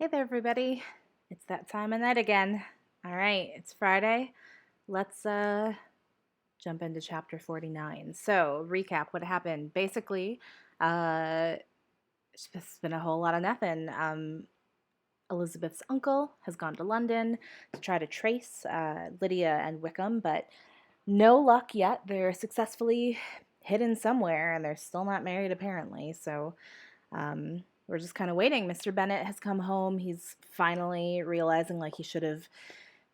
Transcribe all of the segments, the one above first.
Hey there, everybody. It's that time of night again. All right, it's Friday. Let's jump into chapter 49. So, recap what happened. Basically, uh it's been a whole lot of nothing. Elizabeth's uncle has gone to London to try to trace Lydia and Wickham, but no luck yet. They're successfully hidden somewhere and they're still not married apparently. So, we're just kind of waiting. Mr. Bennet has come home. He's finally realizing like he should have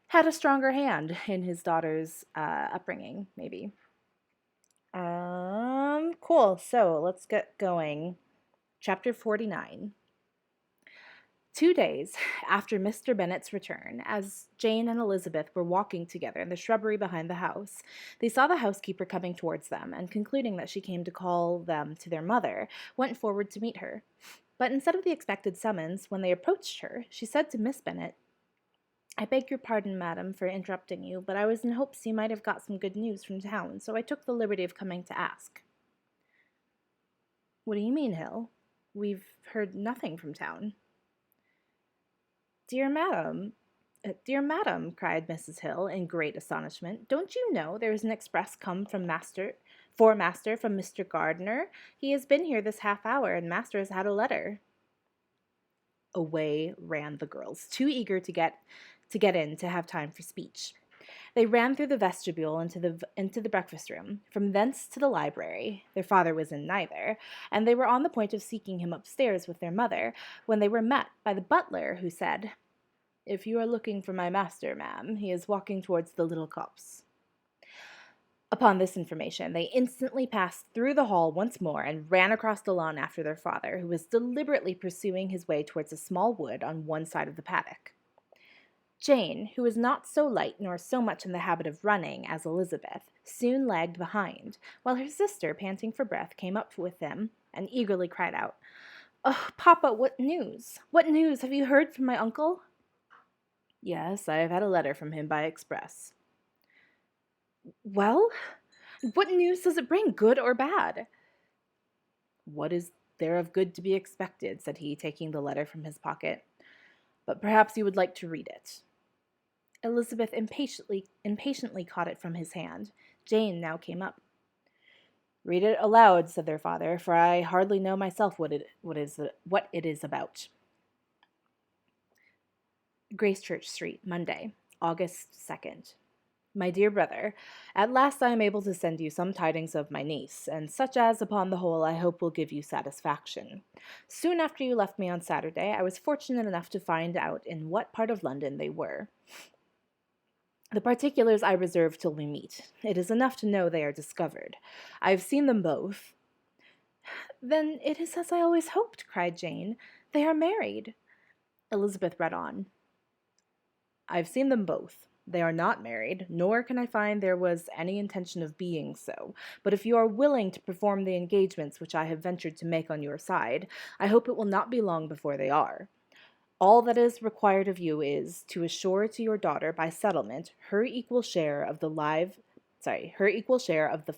had a stronger hand in his daughter's upbringing, maybe. Cool. So let's get going. Chapter 49. 2 days after Mr. Bennet's return, as Jane and Elizabeth were walking together in the shrubbery behind the house, they saw the housekeeper coming towards them, and concluding that she came to call them to their mother, went forward to meet her. But instead of the expected summons, when they approached her, she said to Miss Bennet, "I beg your pardon, madam, for interrupting you, but I was in hopes you might have got some good news from town, so I took the liberty of coming to ask." "What do you mean, Hill? We've heard nothing from town." "Dear madam, dear madam," cried Mrs. Hill in great astonishment, "don't you know there is an express come from master from Mr. Gardiner? He has been here this half hour, and master has had a letter." Away ran the girls, too eager to get in to have time for speech. They ran through the vestibule into the breakfast room, from thence to the library. Their father was in neither, and they were on the point of seeking him upstairs with their mother, when they were met by the butler, who said, "If you are looking for my master, ma'am, he is walking towards the little copse." Upon this information, they instantly passed through the hall once more and ran across the lawn after their father, who was deliberately pursuing his way towards a small wood on one side of the paddock. Jane, who was not so light nor so much in the habit of running as Elizabeth, soon lagged behind, while her sister, panting for breath, came up with them and eagerly cried out, "Oh, papa, what news? What news? Have you heard from my uncle?" "Yes, I have had a letter from him by express." "Well, what news does it bring, good or bad?" "What is there of good to be expected?" said he, taking the letter from his pocket. "But perhaps you would like to read it." Elizabeth impatiently caught it from his hand. Jane now came up. "Read it aloud," said their father, "for I hardly know myself what it is about." Gracechurch Street, Monday, August 2nd. My dear brother, at last I am able to send you some tidings of my niece, and such as, upon the whole, I hope will give you satisfaction. Soon after you left me on Saturday, I was fortunate enough to find out in what part of London they were. The particulars I reserve till we meet. It is enough to know they are discovered. I have seen them both. "Then it is as I always hoped," cried Jane. "They are married." Elizabeth read on. "I have seen them both. They are not married, nor can I find there was any intention of being so, but if you are willing to perform the engagements which I have ventured to make on your side, I hope it will not be long before they are. All that is required of you is to assure to your daughter by settlement her equal share of the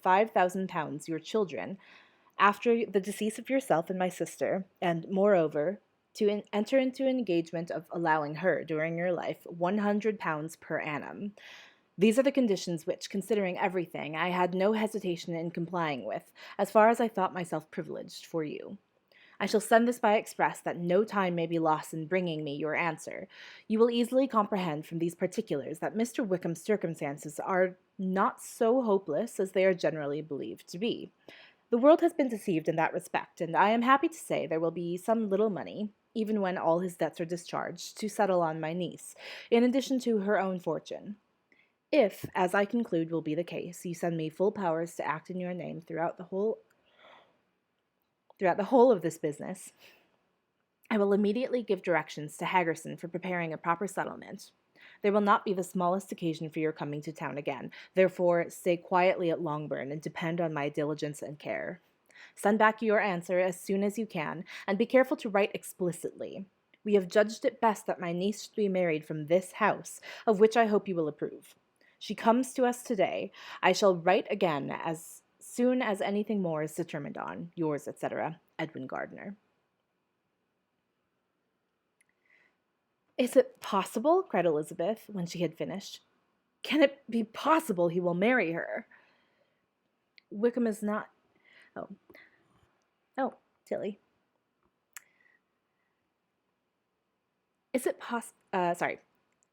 5,000 pounds your children, after the decease of yourself and my sister, and, moreover, to enter into an engagement of allowing her, during your life, 100 pounds per annum. These are the conditions which, considering everything, I had no hesitation in complying with, as far as I thought myself privileged for you. I shall send this by express, that no time may be lost in bringing me your answer. You will easily comprehend from these particulars that Mr. Wickham's circumstances are not so hopeless as they are generally believed to be. The world has been deceived in that respect, and I am happy to say there will be some little money, even when all his debts are discharged, to settle on my niece, in addition to her own fortune. If, as I conclude will be the case, you send me full powers to act in your name throughout the whole of this business, I will immediately give directions to Haggerson for preparing a proper settlement. There will not be the smallest occasion for your coming to town again. Therefore, stay quietly at Longbourn and depend on my diligence and care. Send back your answer as soon as you can, and be careful to write explicitly. We have judged it best that my niece should be married from this house, of which I hope you will approve. She comes to us today. I shall write again as soon as anything more is determined on. Yours, etc., Edwin Gardiner. Is it possible? Cried Elizabeth, when she had finished. Can it be possible he will marry her? Wickham is not... Oh. Oh, Tilly. Is it sorry.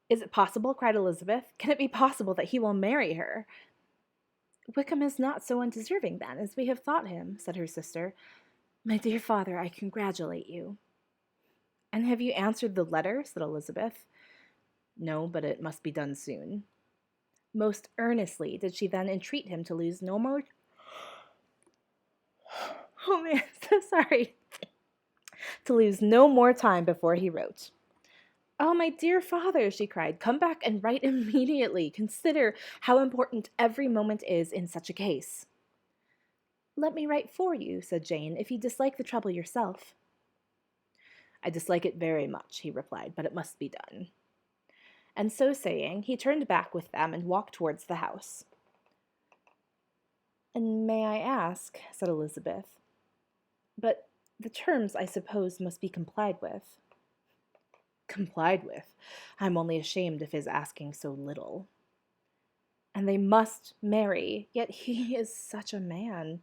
Is it possible? Cried Elizabeth. Can it be possible that he will marry her? Wickham is not so undeserving, then, as we have thought him, said her sister. My dear father, I congratulate you. And have you answered the letter? Said Elizabeth. No, but it must be done soon. Most earnestly did she then entreat him to lose no more... Oh, man, so sorry. To lose no more time before he wrote. Oh, my dear father, she cried, come back and write immediately. Consider how important every moment is in such a case. Let me write for you, said Jane, if you dislike the trouble yourself. I dislike it very much, he replied, but it must be done. And so saying, he turned back with them and walked towards the house. And may I ask, said Elizabeth, but the terms, I suppose, must be complied with. Complied with? I'm only ashamed of his asking so little. And they must marry, yet he is such a man.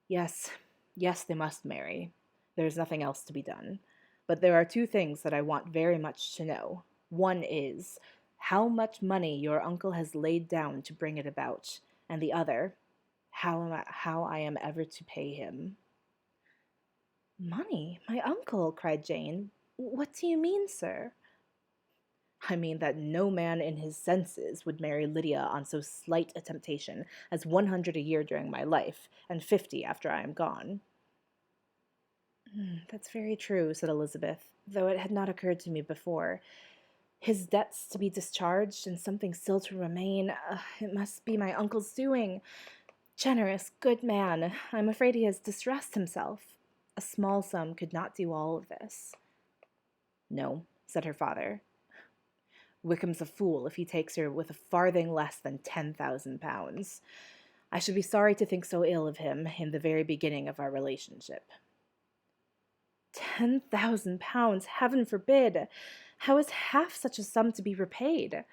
Yes, they must marry. There is nothing else to be done. But there are two things that I want very much to know. One is, how much money your uncle has laid down to bring it about, and the other, how I am ever to pay him. Money? My uncle, cried Jane. What do you mean, sir? I mean that no man in his senses would marry Lydia on so slight a temptation as 100 a year during my life, and 50 after I am gone. That's very true, said Elizabeth, though it had not occurred to me before. His debts to be discharged, and something still to remain. It must be my uncle's doing. Generous, good man. I'm afraid he has distressed himself. A small sum could not do all of this. No, said her father. Wickham's a fool if he takes her with a farthing less than 10,000 pounds. I should be sorry to think so ill of him in the very beginning of our relationship. 10,000 pounds, heaven forbid! How is half such a sum to be repaid?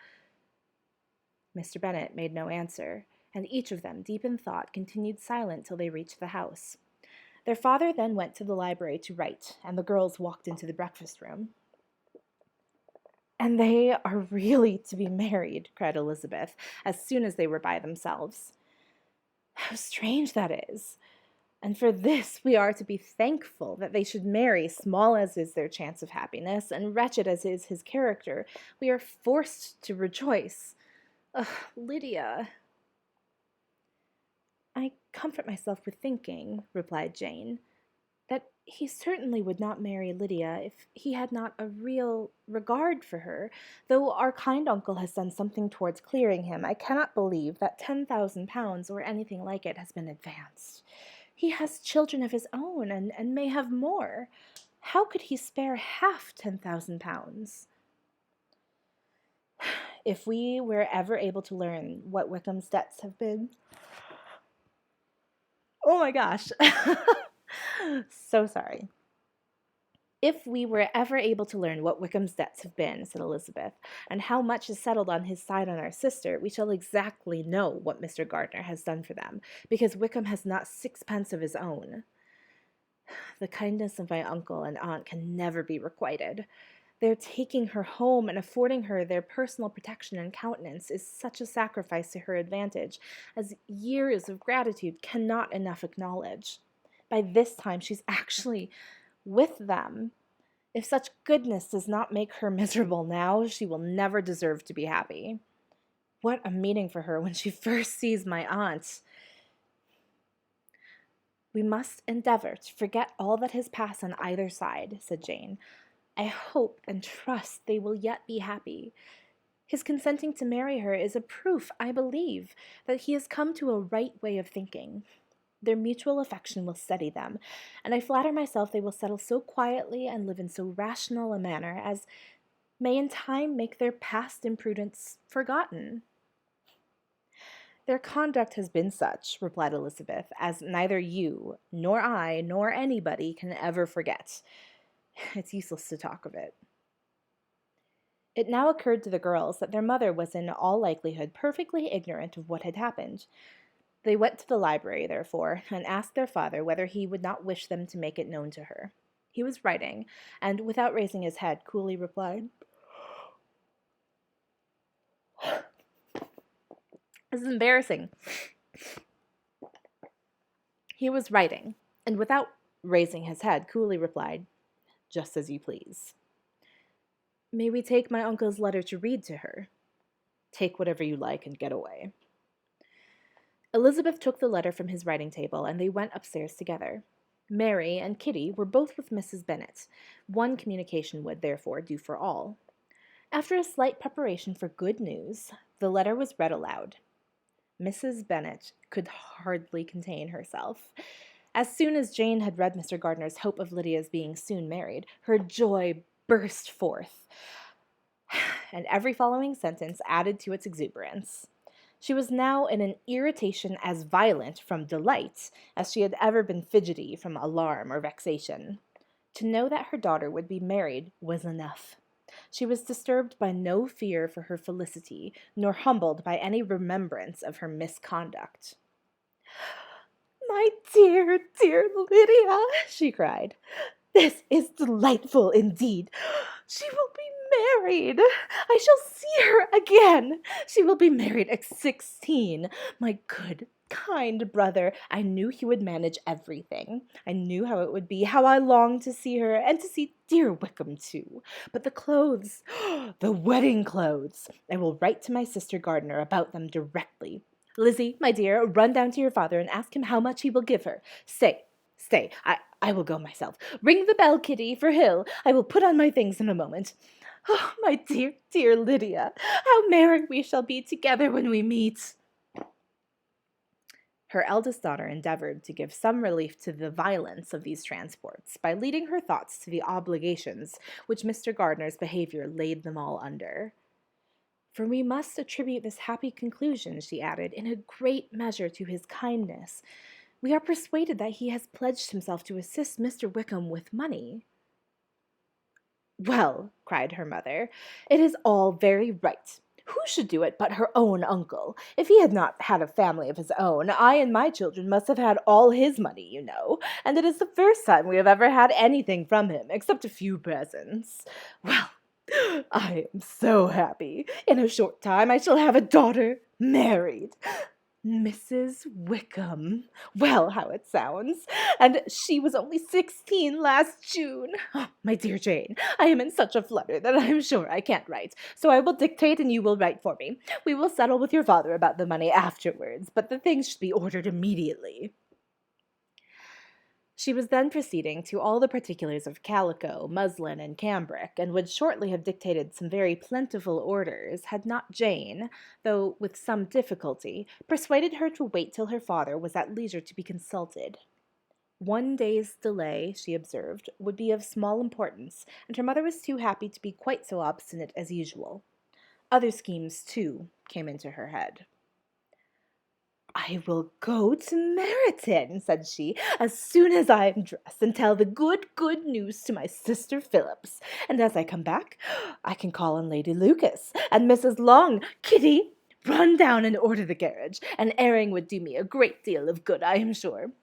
Mr. Bennet made no answer, and each of them, deep in thought, continued silent till they reached the house. Their father then went to the library to write, and the girls walked into the breakfast-room. And they are really to be married, cried Elizabeth, as soon as they were by themselves. How strange that is! And for this we are to be thankful, that they should marry, small as is their chance of happiness, and wretched as is his character. We are forced to rejoice. Ugh, Lydia. I comfort myself with thinking, replied Jane, that he certainly would not marry Lydia if he had not a real regard for her. Though our kind uncle has done something towards clearing him, I cannot believe that 10,000 pounds or anything like it has been advanced. He has children of his own, and may have more. How could he spare half 10,000 pounds? If we were ever able to learn what Wickham's debts have been... Oh my gosh. So sorry. If we were ever able to learn what Wickham's debts have been, said Elizabeth, and how much is settled on his side on our sister, we shall exactly know what Mr. Gardiner has done for them, because Wickham has not 6 pence of his own. The kindness of my uncle and aunt can never be requited. Their taking her home and affording her their personal protection and countenance is such a sacrifice to her advantage as years of gratitude cannot enough acknowledge. By this time she's actually with them. If such goodness does not make her miserable now, she will never deserve to be happy. What a meeting for her when she first sees my aunt! We must endeavor to forget all that has passed on either side, said Jane. I hope and trust they will yet be happy. His consenting to marry her is a proof, I believe, that he has come to a right way of thinking. Their mutual affection will steady them, and I flatter myself they will settle so quietly and live in so rational a manner as may in time make their past imprudence forgotten. Their conduct has been such, replied Elizabeth, as neither you, nor I, nor anybody can ever forget. It's useless to talk of it. It now occurred to the girls that their mother was in all likelihood perfectly ignorant of what had happened. They went to the library, therefore, and asked their father whether he would not wish them to make it known to her. He was writing, and without raising his head, coolly replied, "This is embarrassing." He was writing, and without raising his head, coolly replied, "Just as you please." "May we take my uncle's letter to read to her?" "Take whatever you like and get away." Elizabeth took the letter from his writing table, and they went upstairs together. Mary and Kitty were both with Mrs. Bennet. One communication would, therefore, do for all. After a slight preparation for good news, the letter was read aloud. Mrs. Bennet could hardly contain herself. As soon as Jane had read Mr. Gardner's hope of Lydia's being soon married, her joy burst forth, and every following sentence added to its exuberance. She was now in an irritation as violent from delight as she had ever been fidgety from alarm or vexation. To know that her daughter would be married was enough. She was disturbed by no fear for her felicity, nor humbled by any remembrance of her misconduct. "My dear, dear Lydia," she cried, "this is delightful indeed. She will be married. I shall see her again. She will be married at 16. My good, kind brother. I knew he would manage everything. I knew how it would be, how I longed to see her, and to see dear Wickham too. But the clothes, the wedding clothes. I will write to my sister Gardiner about them directly. Lizzie, my dear, run down to your father and ask him how much he will give her. Stay, I will go myself. Ring the bell, Kitty, for Hill. I will put on my things in a moment. Oh, my dear, dear Lydia, how merry we shall be together when we meet." Her eldest daughter endeavored to give some relief to the violence of these transports by leading her thoughts to the obligations which Mr. Gardiner's behavior laid them all under. "For we must attribute this happy conclusion," she added, "in a great measure to his kindness. We are persuaded that he has pledged himself to assist Mr. Wickham with money." "Well," cried her mother, "it is all very right. Who should do it but her own uncle? If he had not had a family of his own, I and my children must have had all his money, you know, and it is the first time we have ever had anything from him, except a few presents. Well, I am so happy. In a short time I shall have a daughter married. Mrs. Wickham. Well, how it sounds. And she was only 16 last June. Oh, my dear Jane, I am in such a flutter that I am sure I can't write, so I will dictate and you will write for me. We will settle with your father about the money afterwards, but the things should be ordered immediately." She was then proceeding to all the particulars of calico, muslin, and cambric, and would shortly have dictated some very plentiful orders, had not Jane, though with some difficulty, persuaded her to wait till her father was at leisure to be consulted. One day's delay, she observed, would be of small importance, and her mother was too happy to be quite so obstinate as usual. Other schemes, too, came into her head. "I will go to Meryton," said she, "as soon as I am dressed, and tell the good news to my sister Phillips. And as I come back, I can call on Lady Lucas and Mrs. Long. Kitty, run down and order the carriage. An airing would do me a great deal of good, I am sure.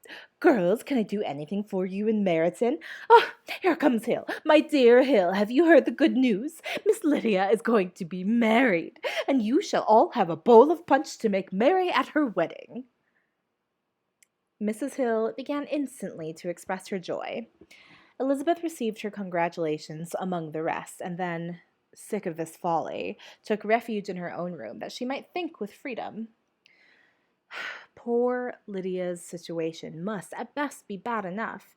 Girls, can I do anything for you in Meryton? Ah, here comes Hill. My dear Hill, have you heard the good news? Miss Lydia is going to be married, and you shall all have a bowl of punch to make merry at her wedding." Mrs. Hill began instantly to express her joy. Elizabeth received her congratulations among the rest, and then, sick of this folly, took refuge in her own room that she might think with freedom. Poor Lydia's situation must at best be bad enough,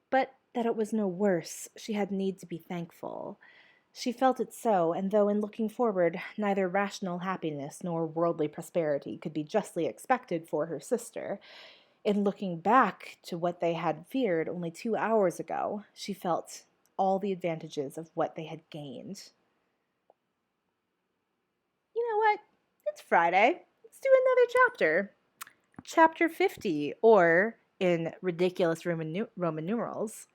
but that it was no worse, she had need to be thankful. She felt it so, and though in looking forward neither rational happiness nor worldly prosperity could be justly expected for her sister, in looking back to what they had feared only 2 hours ago, she felt all the advantages of what they had gained. You know what? It's Friday. Let's do another chapter. Chapter 50, or in ridiculous Roman numerals,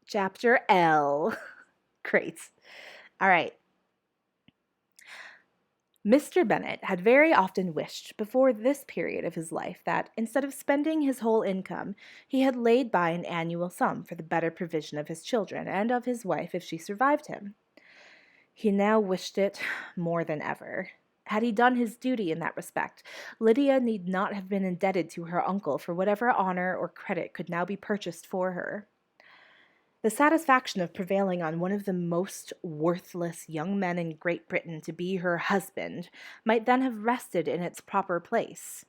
Chapter L. Great. All right. Mr. Bennet had very often wished before this period of his life that, instead of spending his whole income, he had laid by an annual sum for the better provision of his children and of his wife if she survived him. He now wished it more than ever. Had he done his duty in that respect, Lydia need not have been indebted to her uncle for whatever honor or credit could now be purchased for her. The satisfaction of prevailing on one of the most worthless young men in Great Britain to be her husband might then have rested in its proper place.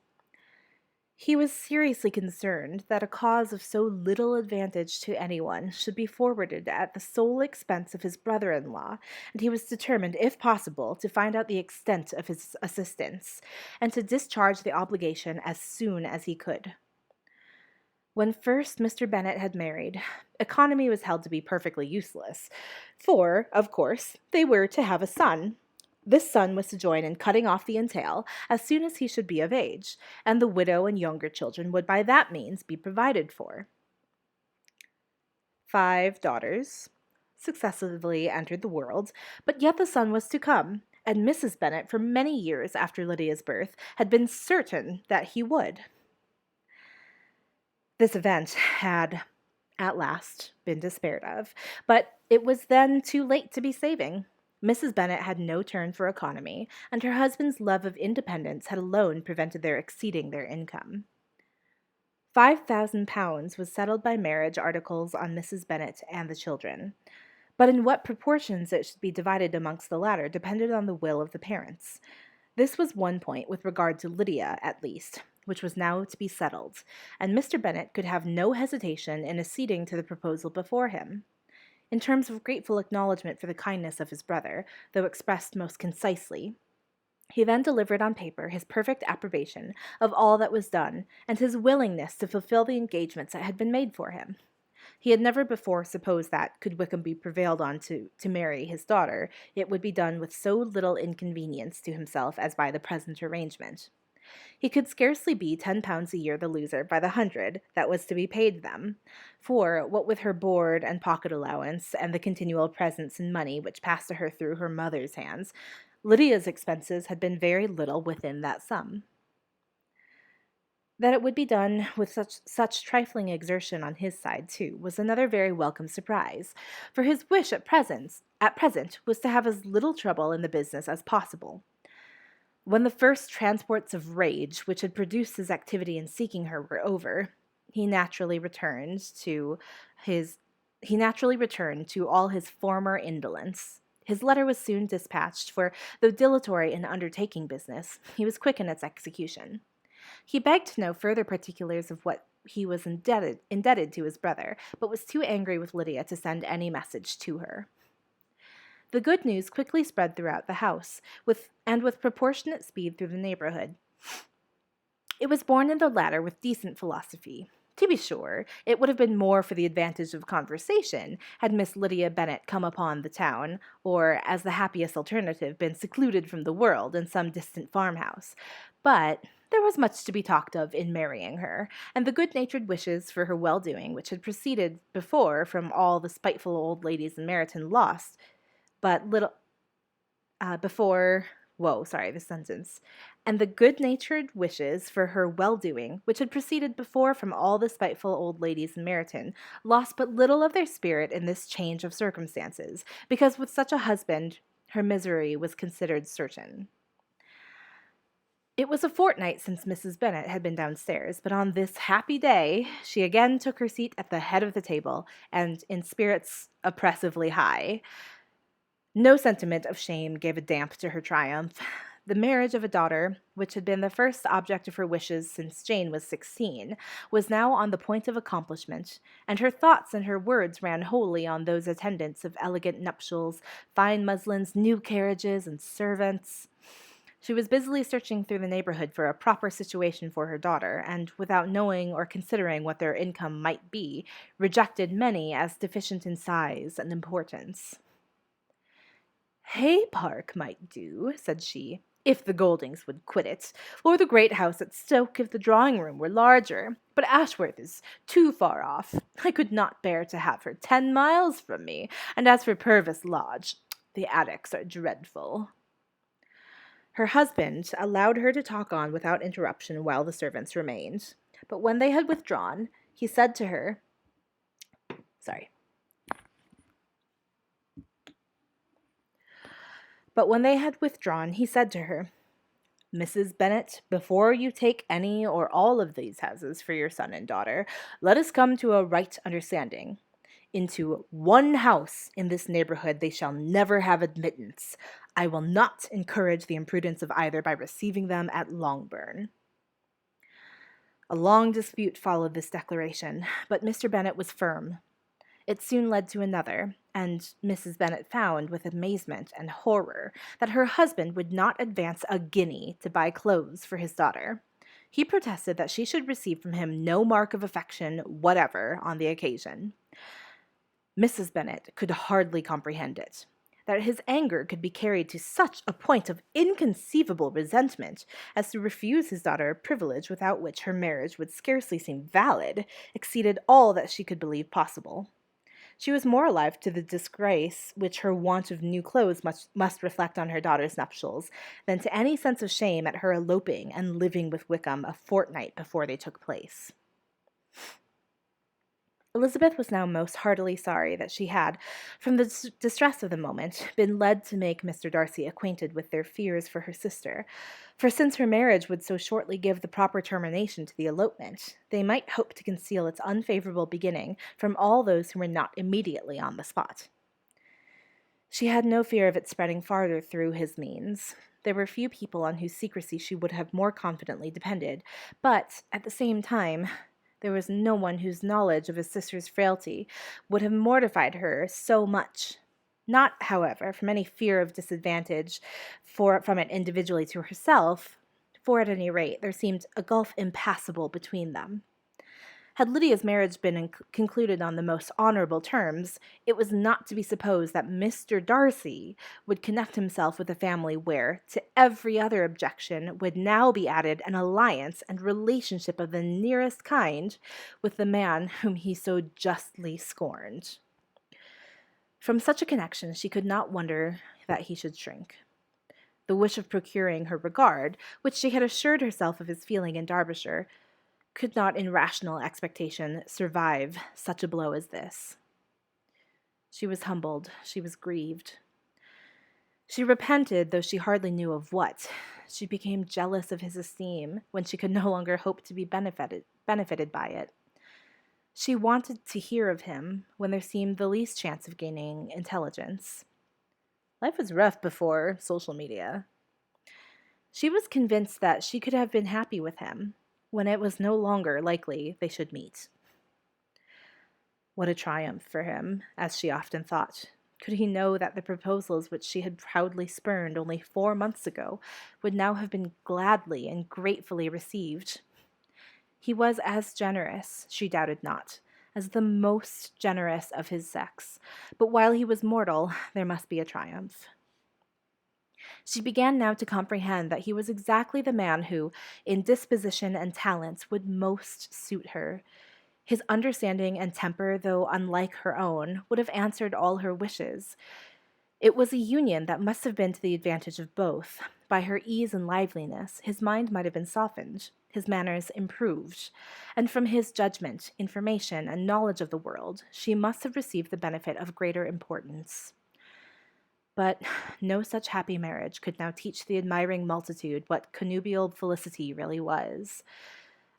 He was seriously concerned that a cause of so little advantage to anyone should be forwarded at the sole expense of his brother-in-law, and he was determined, if possible, to find out the extent of his assistance, and to discharge the obligation as soon as he could. When first Mr. Bennet had married, economy was held to be perfectly useless, for, of course, they were to have a son. This son was to join in cutting off the entail as soon as he should be of age, and the widow and younger children would by that means be provided for. 5 daughters successively entered the world, but yet the son was to come, and Mrs. Bennet, for many years after Lydia's birth, had been certain that he would. This event had, at last, been despaired of, but it was then too late to be saving. Mrs. Bennet had no turn for economy, and her husband's love of independence had alone prevented their exceeding their income. £5,000 was settled by marriage articles on Mrs. Bennet and the children, but in what proportions it should be divided amongst the latter depended on the will of the parents. This was one point with regard to Lydia, at least, which was now to be settled, and Mr. Bennet could have no hesitation in acceding to the proposal before him. In terms of grateful acknowledgment for the kindness of his brother, though expressed most concisely, he then delivered on paper his perfect approbation of all that was done, and his willingness to fulfill the engagements that had been made for him. He had never before supposed that, could Wickham be prevailed on to marry his daughter, it would be done with so little inconvenience to himself as by the present arrangement. He could scarcely be £10 a year the loser by the 100 that was to be paid them, for, what with her board and pocket allowance, and the continual presents in money which passed to her through her mother's hands, Lydia's expenses had been very little within that sum. That it would be done with such trifling exertion on his side, too, was another very welcome surprise, for his wish at present was to have as little trouble in the business as possible. When the first transports of rage which had produced his activity in seeking her were over, he naturally returned to all his former indolence. His letter was soon dispatched, for, though dilatory in undertaking business, he was quick in its execution. He begged to know further particulars of what he was indebted to his brother, but was too angry with Lydia to send any message to her. The good news quickly spread throughout the house, with proportionate speed through the neighborhood. It was borne in the latter with decent philosophy. To be sure, it would have been more for the advantage of conversation had Miss Lydia Bennet come upon the town, or, as the happiest alternative, been secluded from the world in some distant farmhouse. But there was much to be talked of in marrying her, and the good-natured wishes for her well-doing which had proceeded before from all the spiteful old ladies in Meryton lost but little and the good-natured wishes for her well-doing, which had proceeded before from all the spiteful old ladies in Meryton, lost but little of their spirit in this change of circumstances, because with such a husband her misery was considered certain. It was a fortnight since Mrs. Bennet had been downstairs, but on this happy day she again took her seat at the head of the table, and in spirits oppressively high. No sentiment of shame gave a damp to her triumph. The marriage of a daughter, which had been the first object of her wishes since Jane was 16, was now on the point of accomplishment, and her thoughts and her words ran wholly on those attendants of elegant nuptials, fine muslins, new carriages, and servants. She was busily searching through the neighborhood for a proper situation for her daughter, and, without knowing or considering what their income might be, rejected many as deficient in size and importance. "Hay Park might do," said she, "if the Goldings would quit it, or the great house at Stoke if the drawing-room were larger, but Ashworth is too far off. I could not bear to have her 10 miles from me, and as for Purvis Lodge, The attics are dreadful." Her husband allowed her to talk on without interruption while the servants remained. But when they had withdrawn, he said to her, sorry. But when they had withdrawn, he said to her, "Mrs. Bennet, before you take any or all of these houses for your son and daughter, let us come to a right understanding. Into one house in this neighborhood they shall never have admittance. I will not encourage the imprudence of either by receiving them at Longbourn." A long dispute followed this declaration, but Mr. Bennet was firm. It soon led to another, and Mrs. Bennet found, with amazement and horror, that her husband would not advance a guinea to buy clothes for his daughter. He protested that she should receive from him no mark of affection whatever on the occasion. Mrs. Bennet could hardly comprehend it. That his anger could be carried to such a point of inconceivable resentment as to refuse his daughter a privilege without which her marriage would scarcely seem valid, exceeded all that she could believe possible. She was more alive to the disgrace which her want of new clothes must reflect on her daughter's nuptials than to any sense of shame at her eloping and living with Wickham a fortnight before they took place. Elizabeth was now most heartily sorry that she had, from the distress of the moment, been led to make Mr. Darcy acquainted with their fears for her sister, for since her marriage would so shortly give the proper termination to the elopement, they might hope to conceal its unfavourable beginning from all those who were not immediately on the spot. She had no fear of it spreading farther through his means. There were few people on whose secrecy she would have more confidently depended, but, at the same time, there was no one whose knowledge of his sister's frailty would have mortified her so much. Not, however, from any fear of disadvantage from it individually to herself, for at any rate there seemed a gulf impassable between them. Had Lydia's marriage been concluded on the most honorable terms, it was not to be supposed that Mr. Darcy would connect himself with a family where, to every other objection, would now be added an alliance and relationship of the nearest kind with the man whom he so justly scorned. From such a connection she could not wonder that he should shrink. The wish of procuring her regard, which she had assured herself of his feeling in Derbyshire, could not in rational expectation survive such a blow as this. She was humbled, she was grieved. She repented, though she hardly knew of what. She became jealous of his esteem when she could no longer hope to be benefited by it. She wanted to hear of him when there seemed the least chance of gaining intelligence. Life was rough before social media. She was convinced that she could have been happy with him when it was no longer likely they should meet. What a triumph for him, as she often thought. Could he know that the proposals which she had proudly spurned only 4 months ago would now have been gladly and gratefully received? He was as generous, she doubted not, as the most generous of his sex, but while he was mortal, there must be a triumph. She began now to comprehend that he was exactly the man who, in disposition and talents, would most suit her. His understanding and temper, though unlike her own, would have answered all her wishes. It was a union that must have been to the advantage of both. By her ease and liveliness, his mind might have been softened, his manners improved, and from his judgment, information, and knowledge of the world, she must have received the benefit of greater importance. But no such happy marriage could now teach the admiring multitude what connubial felicity really was.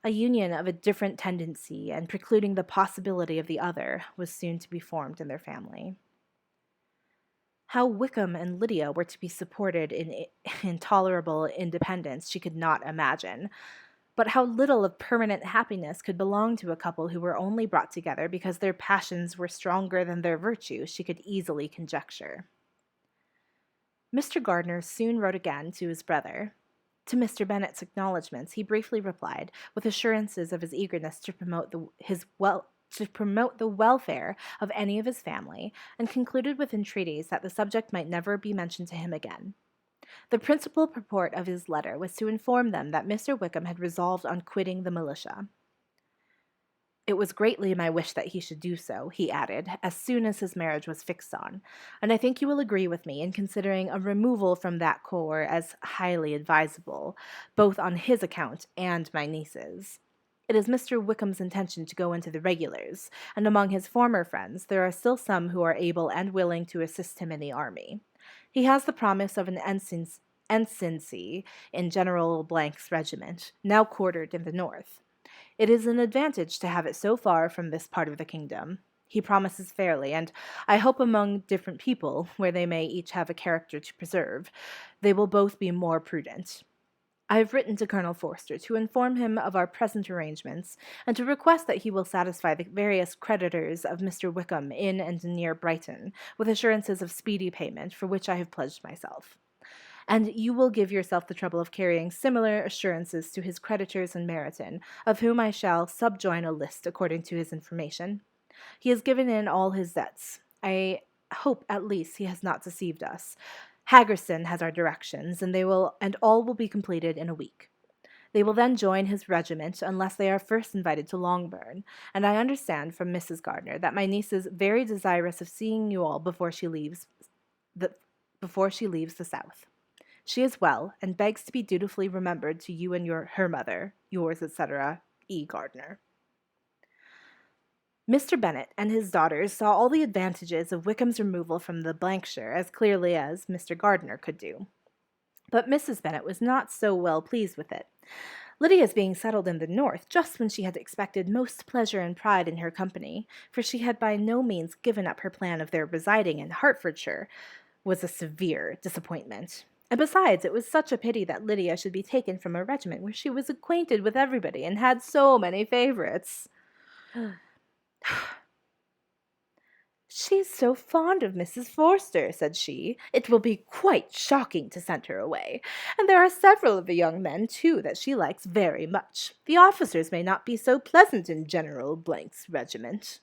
A union of a different tendency and precluding the possibility of the other was soon to be formed in their family. How Wickham and Lydia were to be supported in intolerable independence she could not imagine, but how little of permanent happiness could belong to a couple who were only brought together because their passions were stronger than their virtue she could easily conjecture. Mr. Gardiner soon wrote again to his brother. To Mr. Bennet's acknowledgments he briefly replied, with assurances of his eagerness to promote the welfare of any of his family, and concluded with entreaties that the subject might never be mentioned to him again. The principal purport of his letter was to inform them that Mr. Wickham had resolved on quitting the militia. It was greatly my wish that he should do so, he added, as soon as his marriage was fixed on, and I think you will agree with me in considering a removal from that corps as highly advisable, both on his account and my niece's. It is Mr. Wickham's intention to go into the regulars, and among his former friends there are still some who are able and willing to assist him in the army. He has the promise of an ensigncy in General Blank's regiment, now quartered in the north. It is an advantage to have it so far from this part of the kingdom. He promises fairly, and I hope among different people, where they may each have a character to preserve, they will both be more prudent. I have written to Colonel Forster to inform him of our present arrangements, and to request that he will satisfy the various creditors of Mr. Wickham in and near Brighton, with assurances of speedy payment, for which I have pledged myself. And you will give yourself the trouble of carrying similar assurances to his creditors in Meryton, of whom I shall subjoin a list according to his information. He has given in all his debts. I hope at least he has not deceived us. Haggerston has our directions, and all will be completed in a week. They will then join his regiment unless they are first invited to Longbourn, and I understand from Mrs. Gardiner that my niece is very desirous of seeing you all before she leaves the south. She is well, and begs to be dutifully remembered to you and her mother, yours, etc., E. Gardiner. Mr. Bennet and his daughters saw all the advantages of Wickham's removal from the Blankshire as clearly as Mr. Gardiner could do. But Mrs. Bennet was not so well pleased with it. Lydia's being settled in the north just when she had expected most pleasure and pride in her company, for she had by no means given up her plan of their residing in Hertfordshire, was a severe disappointment. And besides, it was such a pity that Lydia should be taken from a regiment where she was acquainted with everybody and had so many favorites. "She's so fond of Mrs. Forster," said she, "it will be quite shocking to send her away. And there are several of the young men, too, that she likes very much. The officers may not be so pleasant in General Blank's regiment."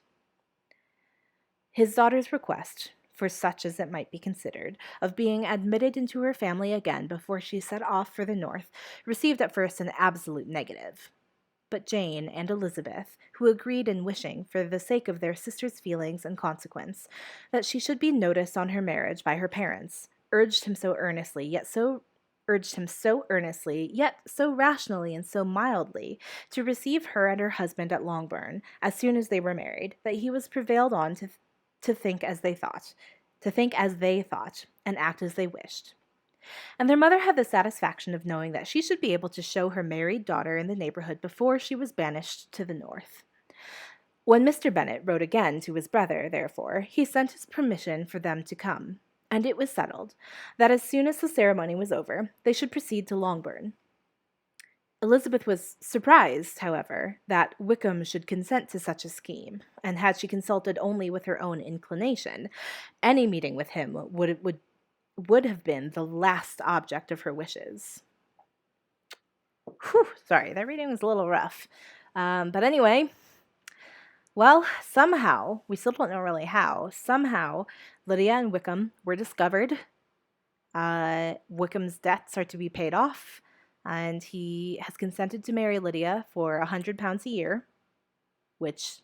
His daughter's request, for such as it might be considered, of being admitted into her family again before she set off for the north, received at first an absolute negative. But Jane and Elizabeth, who agreed in wishing, for the sake of their sister's feelings and consequence, that she should be noticed on her marriage by her parents, urged him so earnestly, yet so rationally and so mildly, to receive her and her husband at Longbourn, as soon as they were married, that he was prevailed on to think as they thought, and act as they wished. And their mother had the satisfaction of knowing that she should be able to show her married daughter in the neighborhood before she was banished to the north. When Mr. Bennet wrote again to his brother, therefore, he sent his permission for them to come, and it was settled that as soon as the ceremony was over, they should proceed to Longbourn. Elizabeth was surprised, however, that Wickham should consent to such a scheme, and had she consulted only with her own inclination, any meeting with him would have been the last object of her wishes. Sorry, that reading was a little rough. But anyway, well, somehow, we still don't know really how, somehow Lydia and Wickham were discovered. Wickham's debts are to be paid off, and he has consented to marry Lydia for £100 a year, which,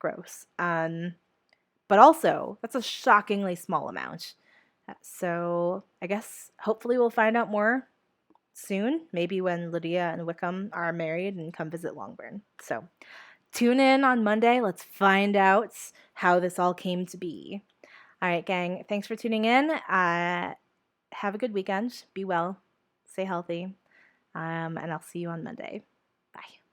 gross. But also, that's a shockingly small amount. So I guess hopefully we'll find out more soon, maybe when Lydia and Wickham are married and come visit Longbourn. So tune in on Monday. Let's find out how this all came to be. All right, gang, thanks for tuning in. Have a good weekend. Be well. Stay healthy. And I'll see you on Monday. Bye.